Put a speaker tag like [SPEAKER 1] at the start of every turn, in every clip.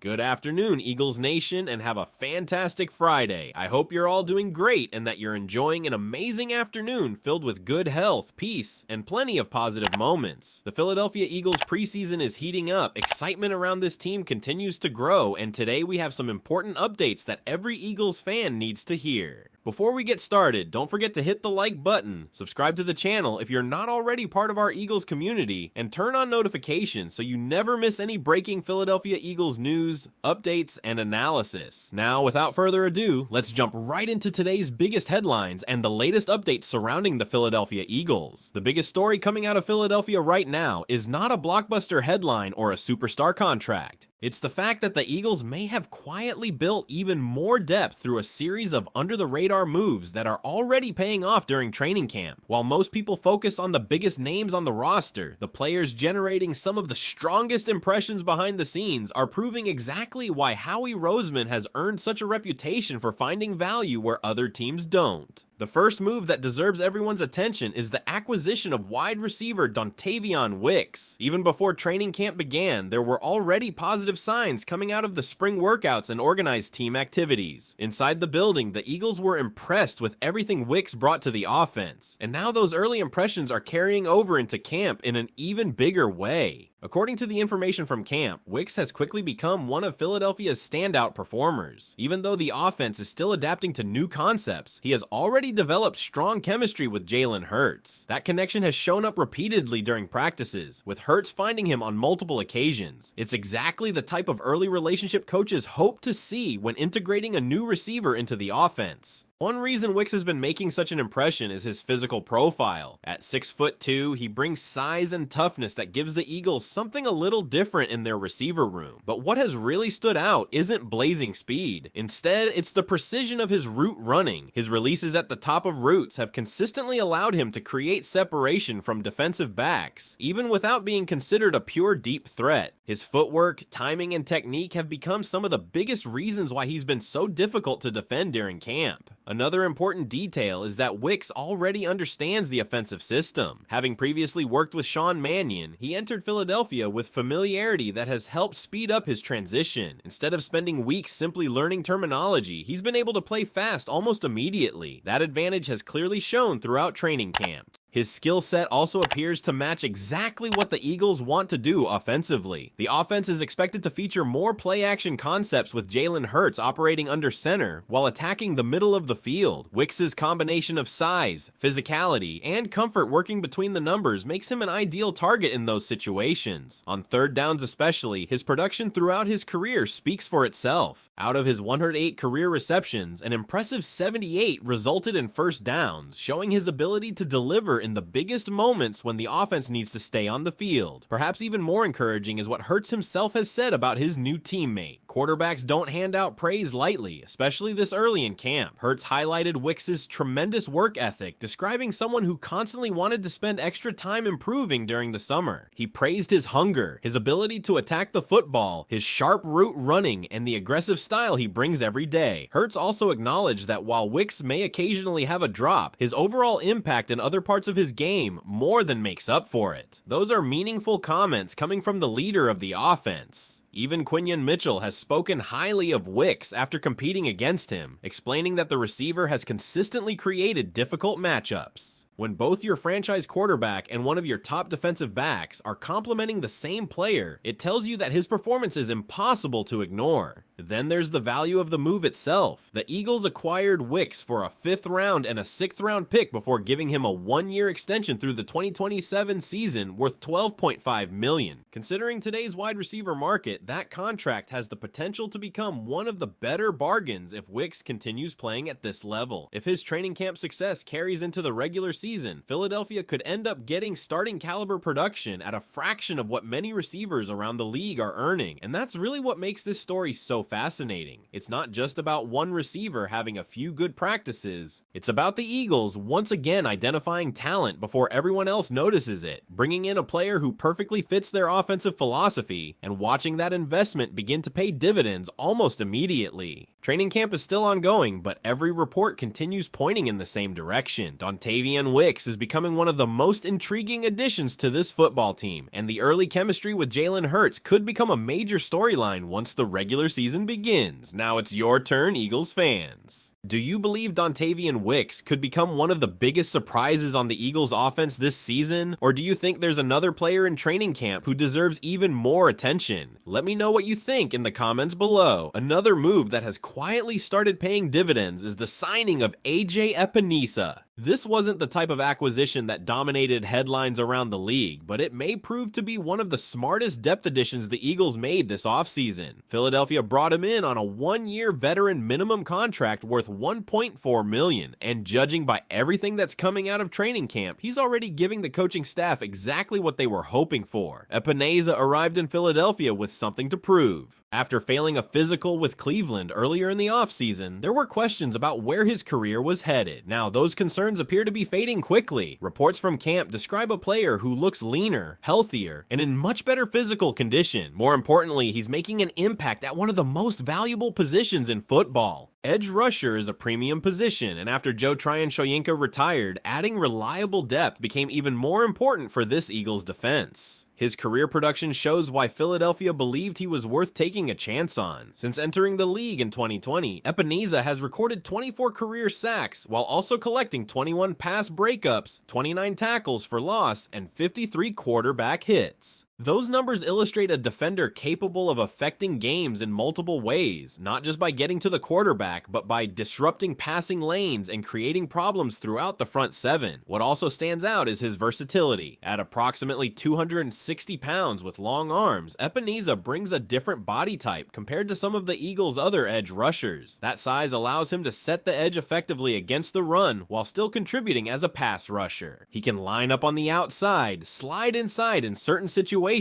[SPEAKER 1] Good afternoon, Eagles Nation, and have a fantastic Friday. I hope you're all doing great and that you're enjoying an amazing afternoon filled with good health, peace, and plenty of positive moments. The Philadelphia Eagles preseason is heating up, excitement around this team continues to grow, and today we have some important updates that every Eagles fan needs to hear. Before we get started, don't forget to hit the like button, subscribe to the channel if you're not already part of our Eagles community, and turn on notifications so you never miss any breaking Philadelphia Eagles news, updates, and analysis. Now, without further ado, let's jump right into today's biggest headlines and the latest updates surrounding the Philadelphia Eagles. The biggest story coming out of Philadelphia right now is not a blockbuster headline or a superstar contract. It's the fact that the Eagles may have quietly built even more depth through a series of under-the-radar moves that are already paying off during training camp. While most people focus on the biggest names on the roster, the players generating some of the strongest impressions behind the scenes are proving exactly why Howie Roseman has earned such a reputation for finding value where other teams don't. The first move that deserves everyone's attention is the acquisition of wide receiver Dontavion Wicks. Even before training camp began, there were already positive signs coming out of the spring workouts and organized team activities. Inside the building, the Eagles were impressed with everything Wicks brought to the offense, and now those early impressions are carrying over into camp in an even bigger way. According to the information from camp, Wicks has quickly become one of Philadelphia's standout performers. Even though the offense is still adapting to new concepts, he has already developed strong chemistry with Jalen Hurts. That connection has shown up repeatedly during practices, with Hurts finding him on multiple occasions. It's exactly the type of early relationship coaches hope to see when integrating a new receiver into the offense. One reason Wicks has been making such an impression is his physical profile. At 6'2", he brings size and toughness that gives the Eagles something a little different in their receiver room. But what has really stood out isn't blazing speed. Instead, it's the precision of his route running. His releases at the top of routes have consistently allowed him to create separation from defensive backs, even without being considered a pure deep threat. His footwork, timing, and technique have become some of the biggest reasons why he's been so difficult to defend during camp. Another important detail is that Wicks already understands the offensive system. Having previously worked with Sean Mannion, he entered Philadelphia with familiarity that has helped speed up his transition. Instead of spending weeks simply learning terminology, he's been able to play fast almost immediately. That advantage has clearly shown throughout training camp. His skill set also appears to match exactly what the Eagles want to do offensively. The offense is expected to feature more play-action concepts with Jalen Hurts operating under center while attacking the middle of the field. Wicks's combination of size, physicality, and comfort working between the numbers makes him an ideal target in those situations. On third downs especially, his production throughout his career speaks for itself. Out of his 108 career receptions, an impressive 78 resulted in first downs, showing his ability to deliver in the biggest moments when the offense needs to stay on the field. Perhaps even more encouraging is what Hurts himself has said about his new teammate. Quarterbacks don't hand out praise lightly, especially this early in camp. Hurts highlighted Wicks's tremendous work ethic, describing someone who constantly wanted to spend extra time improving during the summer. He praised his hunger, his ability to attack the football, his sharp route running, and the aggressive style he brings every day. Hurts also acknowledged that while Wicks may occasionally have a drop, his overall impact in other parts of his game more than makes up for it. Those are meaningful comments coming from the leader of the offense. Even Quinyon Mitchell has spoken highly of Wicks after competing against him, explaining that the receiver has consistently created difficult matchups. When both your franchise quarterback and one of your top defensive backs are complementing the same player, it tells you that his performance is impossible to ignore. Then there's the value of the move itself. The Eagles acquired Wicks for a 5th round and a 6th round pick before giving him a 1-year extension through the 2027 season worth $12.5 million. Considering today's wide receiver market, that contract has the potential to become one of the better bargains if Wicks continues playing at this level. If his training camp success carries into the regular season, Philadelphia could end up getting starting caliber production at a fraction of what many receivers around the league are earning, and that's really what makes this story so fascinating. It's not just about one receiver having a few good practices. It's about the Eagles once again identifying talent before everyone else notices it, bringing in a player who perfectly fits their offensive philosophy, and watching that investment begin to pay dividends almost immediately. Training camp is still ongoing, but every report continues pointing in the same direction. Dontavian Wicks is becoming one of the most intriguing additions to this football team, and the early chemistry with Jalen Hurts could become a major storyline once the regular season begins. Now it's your turn, Eagles fans. Do you believe Dontavian Wicks could become one of the biggest surprises on the Eagles offense this season? Or do you think there's another player in training camp who deserves even more attention? Let me know what you think in the comments below. Another move that has quietly started paying dividends is the signing of AJ Epinesa. This wasn't the type of acquisition that dominated headlines around the league, but it may prove to be one of the smartest depth additions the Eagles made this offseason. Philadelphia brought him in on a one-year veteran minimum contract worth $1.4 million, and judging by everything that's coming out of training camp, he's already giving the coaching staff exactly what they were hoping for. Epinesa arrived in Philadelphia with something to prove. After failing a physical with Cleveland earlier in the offseason, there were questions about where his career was headed. Now, those concerns appear to be fading quickly. Reports from camp describe a player who looks leaner, healthier, and in much better physical condition. More importantly, he's making an impact at one of the most valuable positions in football. Edge rusher is a premium position, and after Joe Tryon-Shoyinka retired, adding reliable depth became even more important for this Eagles defense. His career production shows why Philadelphia believed he was worth taking a chance on. Since entering the league in 2020, Epinesa has recorded 24 career sacks, while also collecting 21 pass breakups, 29 tackles for loss, and 53 quarterback hits. Those numbers illustrate a defender capable of affecting games in multiple ways, not just by getting to the quarterback, but by disrupting passing lanes and creating problems throughout the front seven. What also stands out is his versatility. At approximately 260 pounds with long arms, Epinesa brings a different body type compared to some of the Eagles' other edge rushers. That size allows him to set the edge effectively against the run while still contributing as a pass rusher. He can line up on the outside, slide inside in certain situations,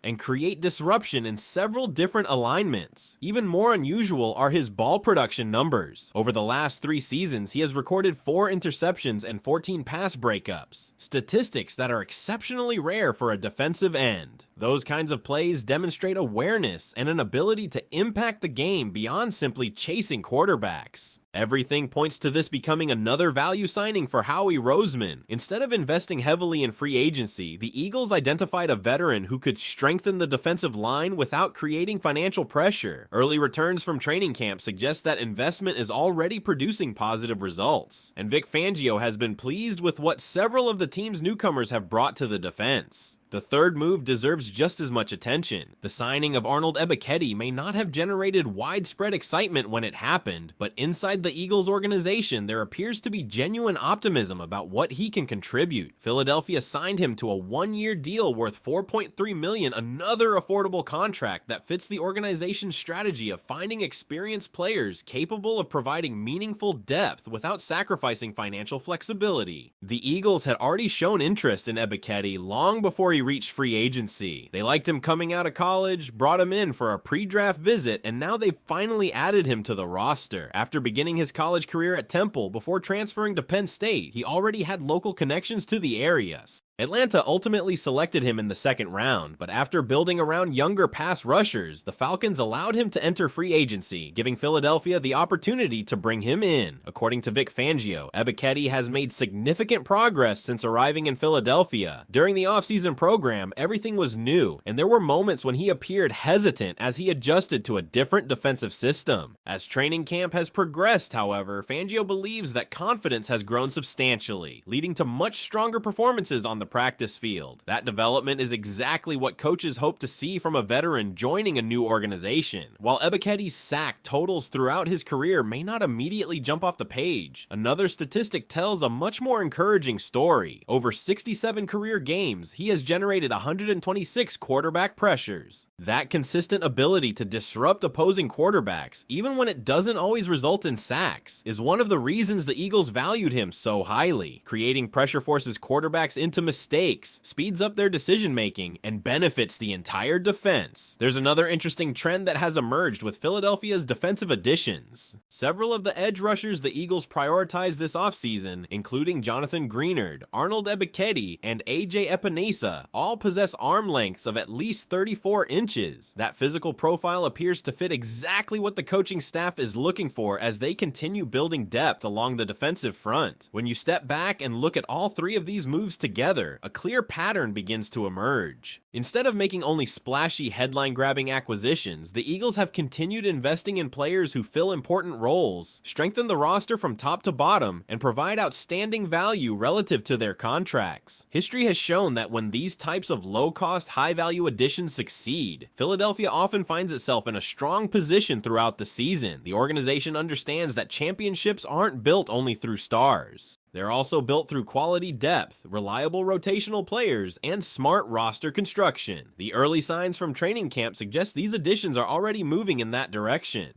[SPEAKER 1] and create disruption in several different alignments. Even more unusual are his ball production numbers. Over the last 3 seasons, he has recorded 4 interceptions and 14 pass breakups, statistics that are exceptionally rare for a defensive end. Those kinds of plays demonstrate awareness and an ability to impact the game beyond simply chasing quarterbacks. Everything points to this becoming another value signing for Howie Roseman. Instead of investing heavily in free agency, the Eagles identified a veteran who could strengthen the defensive line without creating financial pressure. Early returns from training camp suggest that investment is already producing positive results, and Vic Fangio has been pleased with what several of the team's newcomers have brought to the defense. The third move deserves just as much attention. The signing of Arnold Ebiketie may not have generated widespread excitement when it happened, but inside the Eagles organization, there appears to be genuine optimism about what he can contribute. Philadelphia signed him to a one-year deal worth $4.3 million, another affordable contract that fits the organization's strategy of finding experienced players capable of providing meaningful depth without sacrificing financial flexibility. The Eagles had already shown interest in Ebiketie long before he reached free agency. They liked him coming out of college, brought him in for a pre-draft visit, and now they've finally added him to the roster. After beginning his college career at Temple before transferring to Penn State, he already had local connections to the area. Atlanta ultimately selected him in the second round, but after building around younger pass rushers, the Falcons allowed him to enter free agency, giving Philadelphia the opportunity to bring him in. According to Vic Fangio, Ebiketie has made significant progress since arriving in Philadelphia. During the offseason program, everything was new, and there were moments when he appeared hesitant as he adjusted to a different defensive system. As training camp has progressed, however, Fangio believes that confidence has grown substantially, leading to much stronger performances on the practice field. That development is exactly what coaches hope to see from a veteran joining a new organization. While Ebiketie's sack totals throughout his career may not immediately jump off the page, another statistic tells a much more encouraging story. Over 67 career games, he has generated 126 quarterback pressures. That consistent ability to disrupt opposing quarterbacks, even when it doesn't always result in sacks, is one of the reasons the Eagles valued him so highly. Creating pressure forces quarterbacks into mistakes, speeds up their decision-making, and benefits the entire defense. There's another interesting trend that has emerged with Philadelphia's defensive additions. Several of the edge rushers the Eagles prioritized this offseason, including Jonathan Greenard, Arnold Ebiketie, and AJ Epinesa, all possess arm lengths of at least 34 inches. That physical profile appears to fit exactly what the coaching staff is looking for as they continue building depth along the defensive front. When you step back and look at all three of these moves together, a clear pattern begins to emerge. Instead of making only splashy headline-grabbing acquisitions, the Eagles have continued investing in players who fill important roles, strengthen the roster from top to bottom, and provide outstanding value relative to their contracts. History has shown that when these types of low-cost, high-value additions succeed, Philadelphia often finds itself in a strong position throughout the season. The organization understands that championships aren't built only through stars. They're also built through quality depth, reliable rotational players, and smart roster construction. The early signs from training camp suggest these additions are already moving in that direction.